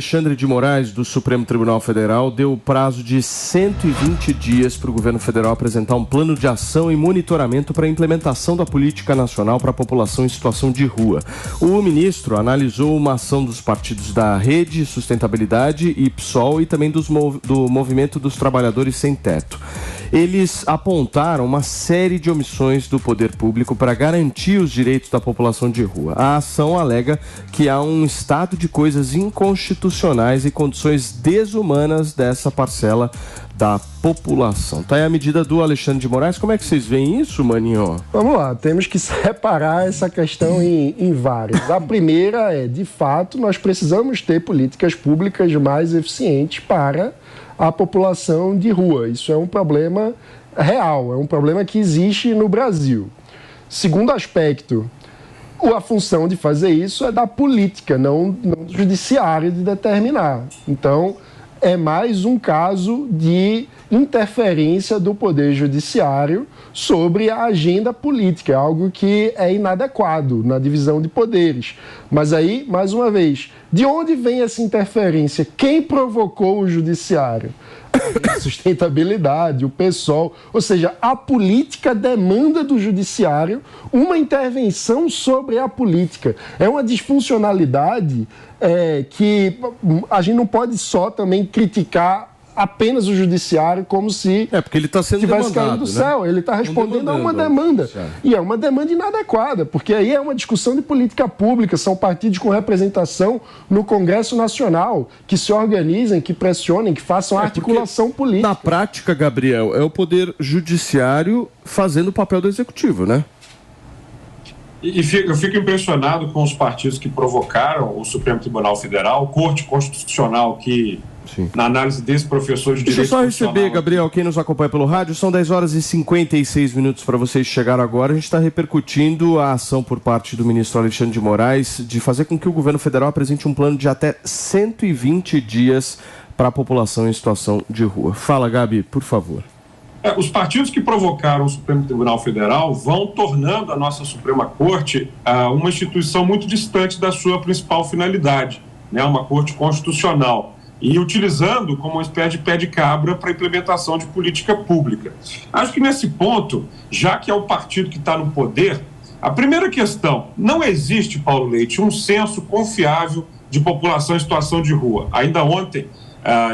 Alexandre de Moraes, do Supremo Tribunal Federal, deu o prazo de 120 dias para o governo federal apresentar um plano de ação e monitoramento para a implementação da política nacional para a população em situação de rua. O ministro analisou uma ação dos partidos da Rede, Sustentabilidade e PSOL e também do Movimento dos Trabalhadores Sem Teto. Eles apontaram uma série de omissões do poder público para garantir os direitos da população de rua. A ação alega que há um estado de coisas inconstitucionais e condições desumanas dessa parcela da população. Tá aí a medida do Alexandre de Moraes. Como é que vocês veem isso, Maninho? Vamos lá, temos que separar essa questão em várias. A primeira é, de fato, nós precisamos ter políticas públicas mais eficientes para a população de rua. Isso é um problema real, é um problema que existe no Brasil. Segundo aspecto, a função de fazer isso é da política, não do judiciário de determinar. Então, é mais um caso de interferência do Poder Judiciário sobre a agenda política, algo que é inadequado na divisão de poderes. Mas aí, mais uma vez, de onde vem essa interferência? Quem provocou o Judiciário? A Sustentabilidade, o PSOL, ou seja, a política demanda do Judiciário uma intervenção sobre a política. É uma disfuncionalidade que a gente não pode só também criticar apenas o Judiciário como se porque ele está sendo tivesse caído do céu. Ele está respondendo a uma demanda. E é uma demanda inadequada, porque aí é uma discussão de política pública, são partidos com representação no Congresso Nacional, que se organizem, que pressionem, que façam articulação política. Na prática, Gabriel, é o Poder Judiciário fazendo o papel do Executivo, né? Eu fico impressionado com os partidos que provocaram o Supremo Tribunal Federal, Corte Constitucional que... Sim. Na análise desse professor de direito constitucional... Deixa eu só receber, Gabriel, quem nos acompanha pelo rádio. São 10 horas e 56 minutos para vocês chegaram agora. A gente está repercutindo a ação por parte do ministro Alexandre de Moraes de fazer com que o governo federal apresente um plano de até 120 dias para a população em situação de rua. Fala, Gabi, por favor. Os partidos que provocaram o Supremo Tribunal Federal vão tornando a nossa Suprema Corte uma instituição muito distante da sua principal finalidade, né? Uma corte constitucional. E utilizando como uma espécie de pé de cabra para a implementação de política pública. Acho que nesse ponto, já que é o partido que está no poder, a primeira questão, não existe, Paulo Leite, um censo confiável de população em situação de rua. Ainda ontem,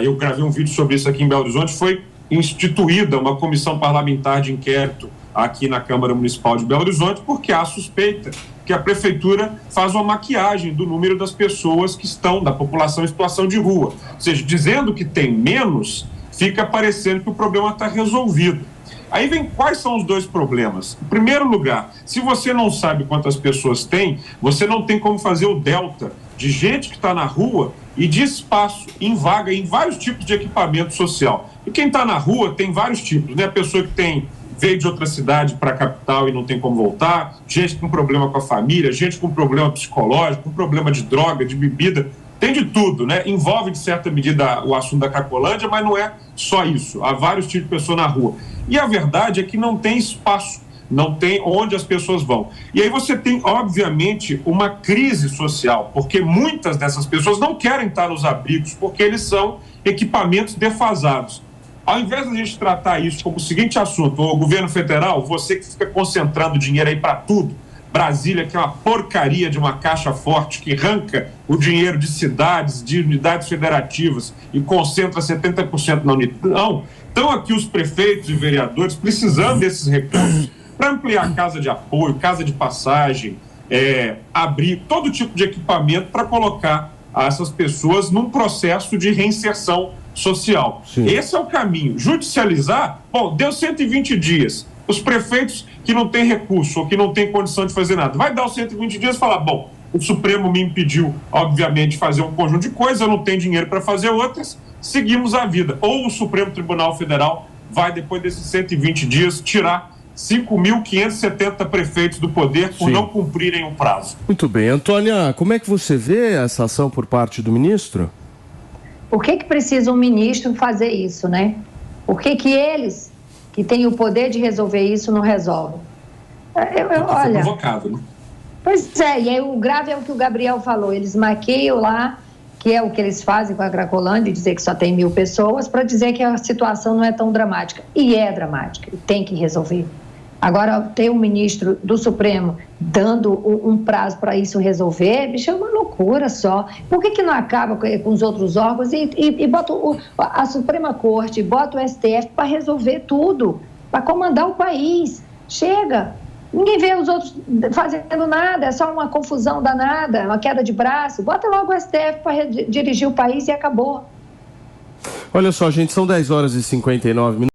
eu gravei um vídeo sobre isso aqui em Belo Horizonte, foi instituída uma comissão parlamentar de inquérito aqui na Câmara Municipal de Belo Horizonte, porque há suspeita que a prefeitura faz uma maquiagem do número das pessoas que estão, da população em situação de rua. Ou seja, dizendo que tem menos, fica parecendo que o problema está resolvido. Aí vem quais são os dois problemas. Em primeiro lugar, se você não sabe quantas pessoas tem, você não tem como fazer o delta de gente que está na rua e de espaço em vaga em vários tipos de equipamento social. E quem está na rua tem vários tipos, né? A pessoa que veio de outra cidade para a capital e não tem como voltar, gente com problema com a família, gente com problema psicológico, com problema de droga, de bebida, tem de tudo, né? Envolve, de certa medida, o assunto da Cracolândia, mas não é só isso. Há vários tipos de pessoas na rua. E a verdade é que não tem espaço, não tem onde as pessoas vão. E aí você tem, obviamente, uma crise social, porque muitas dessas pessoas não querem estar nos abrigos, porque eles são equipamentos defasados. Ao invés de a gente tratar isso como o seguinte assunto, o governo federal, você que fica concentrando dinheiro aí para tudo, Brasília, que é uma porcaria de uma caixa forte que arranca o dinheiro de cidades, de unidades federativas e concentra 70% na União. Não, estão aqui os prefeitos e vereadores precisando desses recursos para ampliar casa de apoio, casa de passagem, abrir todo tipo de equipamento para colocar essas pessoas num processo de reinserção social. Sim. Esse é o caminho. Judicializar, deu 120 dias. Os prefeitos que não têm recurso ou que não têm condição de fazer nada, vai dar os 120 dias e falar, o Supremo me impediu, obviamente, de fazer um conjunto de coisas, eu não tenho dinheiro para fazer outras, seguimos a vida. Ou o Supremo Tribunal Federal vai, depois desses 120 dias, tirar 5.570 prefeitos do poder por não cumprirem o prazo. Muito bem. Antônia, como é que você vê essa ação por parte do ministro? Por que precisa um ministro fazer isso, né? Por que eles, que têm o poder de resolver isso, não resolvem? Olha... provocado, né? Pois é, e aí o grave é o que o Gabriel falou, eles maquiam lá que é o que eles fazem com a Cracolândia, dizer que só tem 1.000 pessoas, para dizer que a situação não é tão dramática. E é dramática, e tem que resolver. Agora, ter um ministro do Supremo dando um prazo para isso resolver, bicho, é uma loucura só. Por que não acaba com os outros órgãos e bota a Suprema Corte, bota o STF para resolver tudo, para comandar o país? Chega! Ninguém vê os outros fazendo nada, é só uma confusão danada, uma queda de braço. Bota logo o STF para dirigir o país e acabou. Olha só, gente, são 10 horas e 59 minutos.